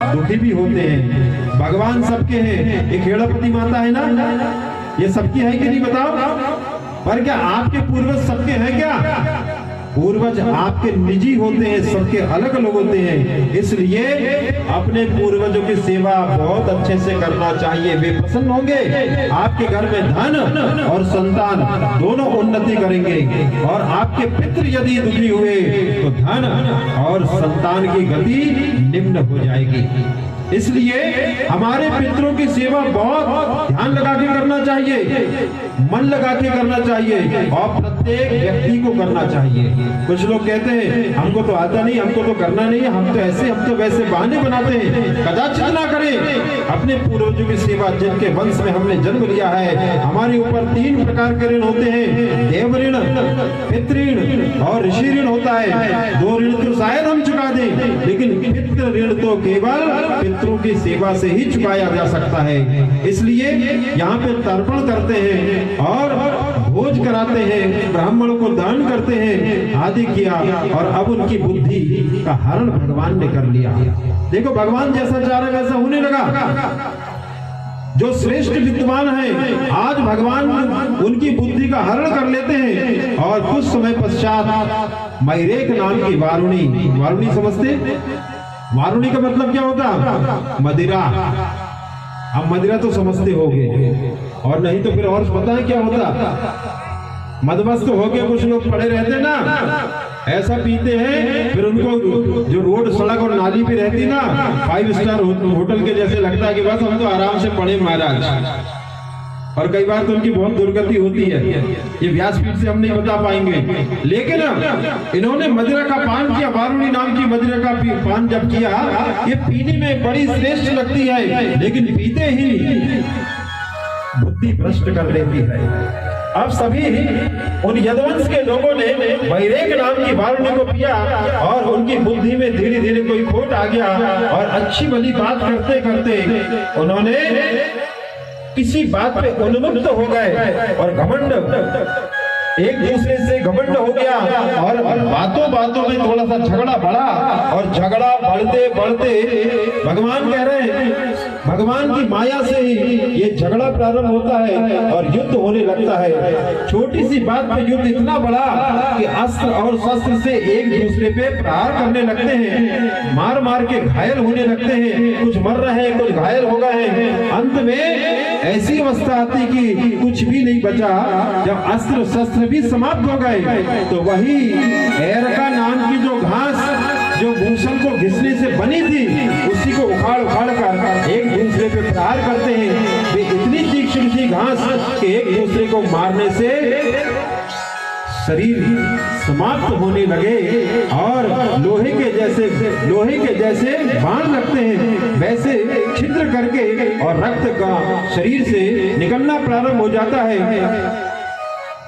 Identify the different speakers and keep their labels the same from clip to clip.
Speaker 1: दुखी भी होते हैं। भगवान सबके हैं। एक खेड़ापति माता है ना, ये सबकी है कि नहीं बताओ? पर क्या आपके पूर्वज सबके हैं क्या? पूर्वज आपके निजी होते हैं, सबके अलग अलग होते हैं। इसलिए अपने पूर्वजों की सेवा बहुत अच्छे से करना चाहिए। वे प्रसन्न होंगे, आपके घर में धन और संतान दोनों उन्नति करेंगे। और आपके पितृ यदि दुखी हुए तो धन और संतान की गति निम्न हो जाएगी। इसलिए हमारे पितरों की सेवा बहुत ध्यान लगा के करना चाहिए, मन लगा के करना चाहिए और प्रत्येक व्यक्ति को करना चाहिए। कुछ लोग कहते हैं हमको तो आता नहीं, हमको तो करना नहीं है, हम तो ऐसे हम तो वैसे बहाने बनाते हैं। कदाचित ना करें। अपने पूर्वजों की सेवा, जिनके वंश में हमने जन्म लिया है। हमारे ऊपर 3 प्रकार के ऋण होते हैं, देव ऋण, पितृ ऋण और ऋषि ऋण होता है। 2 ऋण तो शायद हम चुका दें, लेकिन पितृ ऋण तो केवल पितरों की सेवा से ही चुकाया जा सकता है। इसलिए यहाँ पे तर्पण करते हैं और भोज कराते हैं, ब्राह्मणों को दान करते हैं आदि किया। और अब उनकी बुद्धि का हरण भगवान ने कर लिया। देखो भगवान जैसा चाह रहे वैसा होने लगा। जो श्रेष्ठ विद्वान है, आज भगवान उनकी बुद्धि का हरण कर लेते हैं। और कुछ समय पश्चात मैरेक नाम की वारुणी, वारुणी समझते? वारुणी का मतलब क्या होता? मदिरा। अब मदिरा तो समझते होंगे, और नहीं तो फिर और पता है क्या होता? मदमस्त होके कुछ लोग पड़े रहते ना, ऐसा पीते हैं, फिर उनको जो रोड सड़क और नाली भी रहती ना, 5 स्टार होटल के जैसे लगता है कि बस हम तो आराम से पड़े महाराज। और कई बार तो उनकी बहुत दुर्गति होती है। ये व्यासपीठ से हम नहीं बता पाएंगे, लेकिन इन्होंने मदिरा का पान किया। वारुणी नाम की मदिरा का पान जब किया, ये पीने में बड़ी श्रेष्ठ लगती है, लेकिन पीते ही बुद्धि भ्रष्ट कर देती है। अब सभी उन यदुवंश के लोगों ने मैरेक नाम की वारुणी को पिया और उनकी बुद्धि में धीरे धीरे कोई खोट आ गया। और अच्छी भली बात करते करते उन्होंने किसी बात पे उन्मुक्त हो गए और घमंड, एक दूसरे से घमंड हो गया। और बातों बातों में थोड़ा सा झगड़ा बढ़ा, और झगड़ा बढ़ते बढ़ते भगवान कह रहे हैं, भगवान की माया से ही ये झगड़ा प्रारंभ होता है और युद्ध होने लगता है। छोटी सी बात पे युद्ध इतना बड़ा कि अस्त्र और शस्त्र से एक दूसरे पे प्रहार करने लगते हैं, मार मार के घायल होने लगते हैं। कुछ मर रहे हैं, कुछ घायल हो गए हैं। अंत में ऐसी अवस्था आती कि कुछ भी नहीं बचा। जब अस्त्र शस्त्र भी समाप्त हो गए, तो वही एरका नाम की जो घास जो भूषण को घिसने से बनी थी, उसी को उखाड़ उखाड़ कर एक दूसरे पे प्रहार करते हैं। वे इतनी तीक्ष्ण थी घास कि एक दूसरे को मारने से शरीर समाप्त होने लगे। और लोहे के जैसे बाण लगते हैं, वैसे छिद्र करके और रक्त का शरीर से निकलना प्रारंभ हो जाता है।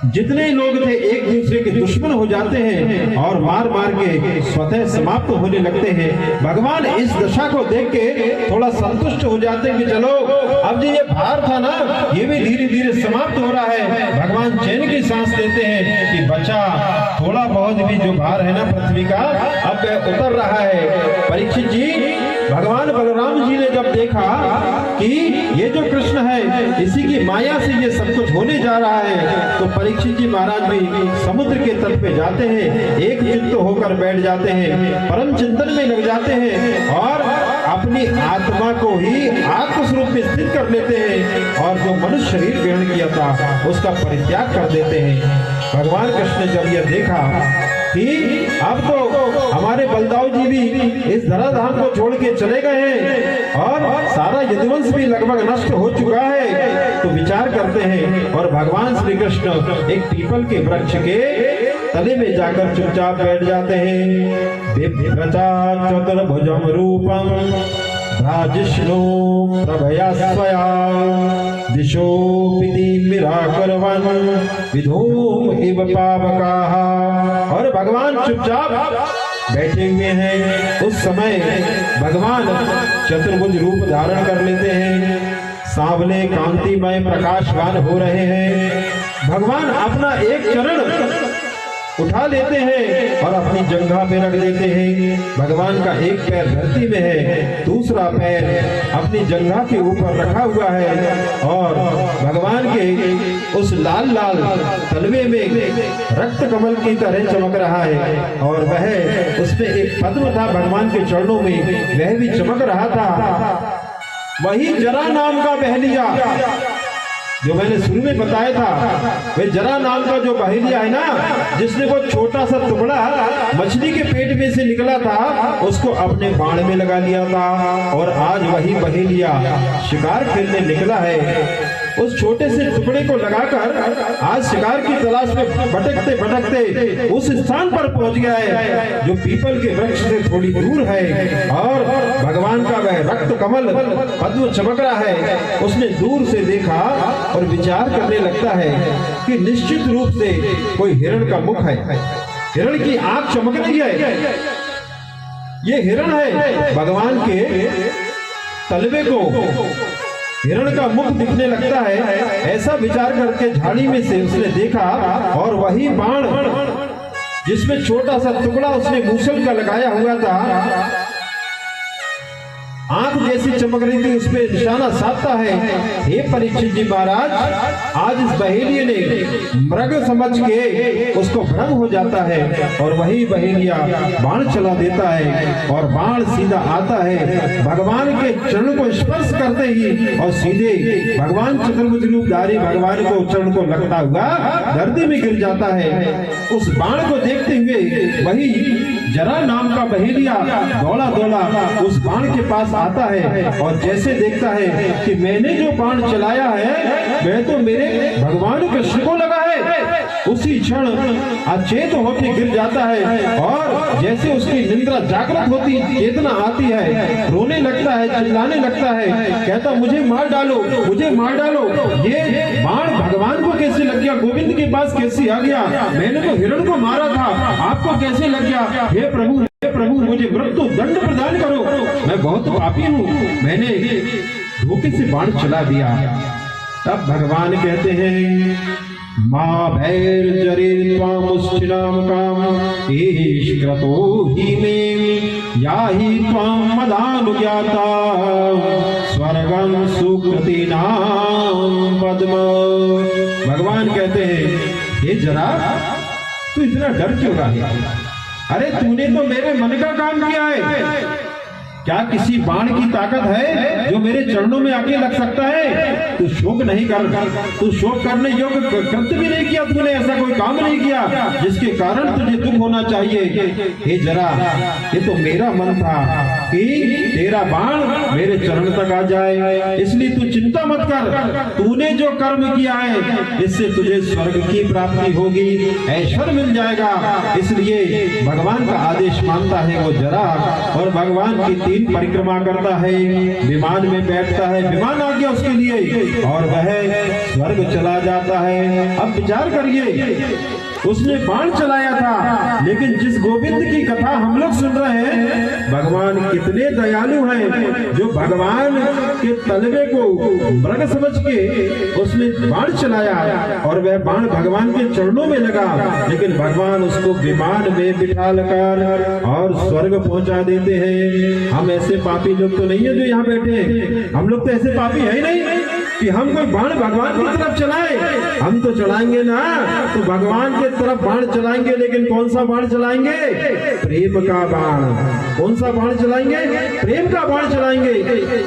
Speaker 1: जितने लोग थे एक दूसरे के दुश्मन हो जाते हैं और मार मार के स्वतः समाप्त होने लगते हैं। भगवान इस दशा को देख के थोड़ा संतुष्ट हो जाते हैं कि चलो अब ये भार था ना, ये भी धीरे धीरे समाप्त हो रहा है। भगवान चैन की सांस देते हैं कि बचा, थोड़ा बहुत भी जो भार है ना पृथ्वी का, अब उतर रहा है। परीक्षित जी, भगवान बलराम जी ने जब देखा कि ये जो कृष्ण है, इसी की माया से ये सब कुछ होने जा रहा है, तो परीक्षित जी महाराज भी समुद्र के तट पे जाते हैं, एक चित्त होकर बैठ जाते हैं, परम चिंतन में लग जाते हैं और अपनी आत्मा को ही आत्मस्वरूप में स्थित कर लेते हैं। और जो मनुष्य शरीर ग्रहण किया था उसका परित्याग कर देते हैं। भगवान कृष्ण ने जब यह देखा कि अब तो हमारे बलदाऊ जी भी इस धराधाम को छोड़ के चले गए हैं और सारा यदुवंश भी लगभग नष्ट हो चुका है, तो विचार करते हैं और भगवान श्री कृष्ण एक पीपल के वृक्ष के तले में जाकर चुपचाप बैठ जाते हैं। बिभ्रता चतुर्भुजं रूपं राजिष्णु प्रभया स्वया दिशो निराकरवन विधूम इव पावकाः। और भगवान चुपचाप बैठे हुए हैं। उस समय भगवान चतुर्भुज रूप धारण कर लेते हैं, सांवले कांतिमय प्रकाशवान हो रहे हैं। भगवान अपना एक चरण उठा लेते हैं और अपनी जंघा पे रख देते हैं। भगवान का एक पैर धरती में है, दूसरा पैर अपनी जंघा के ऊपर रखा हुआ है और भगवान के उस लाल लाल तलवे में रक्त कमल की तरह चमक रहा है और वह उसमें एक पद्म था भगवान के चरणों में, वह भी चमक रहा था। वही जरा नाम का बहेलिया जो मैंने शुरू में बताया था, वह जरा नाम का जो बहेलिया है ना, जिसने वो छोटा सा टुकड़ा मछली के पेट में से निकला था, उसको अपने बाण में लगा लिया था और आज वही बहेलिया शिकार खेलने निकला है। उस छोटे से टुकड़े को लगाकर आज शिकार की तलाश में भटकते भटकते उस स्थान पर पहुंच गया है जो पीपल के वृक्ष से थोड़ी दूर है और भगवान का वह रक्त कमल पद्म चमक रहा है। उसने दूर से देखा और विचार करने लगता है कि निश्चित रूप से कोई हिरण का मुख है, हिरण की आंख चमक रही है, ये हिरण है। भगवान के तलवे को हिरण का मुख दिखने लगता है। ऐसा विचार करके झाड़ी में से उसने देखा और वही बाण जिसमें छोटा सा टुकड़ा उसने मूसल का लगाया हुआ था, आंख जैसी चमक रही थी, उसमें निशाना साधता है। हे परीक्षित जी महाराज, आज इस बहेलिये ने मृग समझ के उसको भ्रम हो जाता है और वही बहेलिया बाण चला देता है और बाण सीधा आता है भगवान के चरण को स्पर्श करते ही और सीधे भगवान चतुर्भुज रूपधारी भगवान को चरण को लगता हुआ धरती में गिर जाता है। उस बाण को देखते हुए वही जरा नाम का बहेलिया दौड़ा दौड़ा उस बाण के पास आता है और जैसे देखता है कि मैंने जो बाण चलाया है वह तो मेरे भगवान कृष्ण को लगा है, उसी क्षण अचेत होकर गिर जाता है और जैसे उसकी निद्रा जागृत होती चेतना आती है, रोने लगता है, चिल्लाने लगता है, कहता मुझे मार डालो, मुझे मार डालो। ये बाण भगवान को कैसे लग गया, गोविंद के पास कैसे आ गया, मैंने तो हिरण को मारा था, आपको कैसे लग गया? हे प्रभु मुझे मृत्यु दंड प्रदान करो, मैं बहुत पापी हूँ, मैंने धोखे से बाण चला दिया। तब भगवान कहते हैं मां भैर जरे त्वामुष्टिनाम काम ईश्क्रतो ही में याहि त्वाम मदानुज्ञाता स्वर्गं सुकृतिनाम पद्म। भगवान कहते हैं हे जरा तू इतना डर क्यों रहा है? अरे तूने तो मेरे मन का काम किया है, क्या किसी बाण की ताकत है जो मेरे चरणों में आके लग सकता है? तू शोक नहीं कर, तू शोक करने योग्य कृत्य भी नहीं किया, तूने ऐसा कोई काम नहीं किया जिसके कारण तुझे दुख होना चाहिए। हे जरा ये तो मेरा मन था कि तेरा बाण मेरे चरण तक आ जाए, इसलिए तू चिंता मत कर, तूने जो कर्म किया है इससे तुझे स्वर्ग की प्राप्ति होगी, ऐश्वर्य मिल जाएगा। इसलिए भगवान का आदेश मानता है वो जरा और भगवान की 3 परिक्रमा करता है, विमान में बैठता है, विमान आ गया उसके लिए और वह स्वर्ग चला जाता है। अब विचार करिए, उसने बाण चलाया था, लेकिन जिस गोविंद की कथा हम लोग सुन रहे हैं, भगवान कितने दयालु हैं जो भगवान के तलवे को मृग समझ के उसने बाण चलाया और वह बाण भगवान के चरणों में लगा, लेकिन भगवान उसको विमान में बिठा कर और स्वर्ग पहुंचा देते हैं। हम ऐसे पापी लोग तो नहीं है जो यहाँ बैठे हैं, हम लोग तो ऐसे पापी है ही नहीं कि हम कोई बाण भगवान की तरफ चलाए। हम तो चलाएंगे ना तो भगवान के तरफ बाण चलाएंगे, लेकिन कौन सा बाण चलाएंगे? प्रेम का बाण। कौन सा बाण चलाएंगे? प्रेम का बाण चलाएंगे।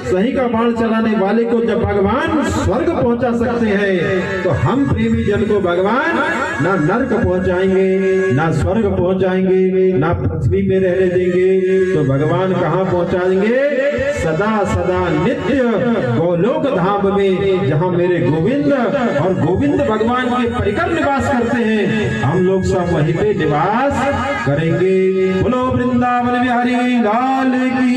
Speaker 1: सही का बाण चलाने वाले को जब भगवान स्वर्ग पहुंचा सकते हैं तो हम प्रेमी जन को भगवान ना नर्क पहुंचाएंगे, ना स्वर्ग पहुंचाएंगे, ना पृथ्वी पे रहने देंगे, तो भगवान कहाँ पहुंचाएंगे? सदा सदा नित्य गोलोक धाम में, जहाँ मेरे गोविंद और गोविंद भगवान के परिकर निवास करते हैं, हम लोग सब वहीं पे निवास करेंगे। बोलो वृंदावन बिहारी लाल की।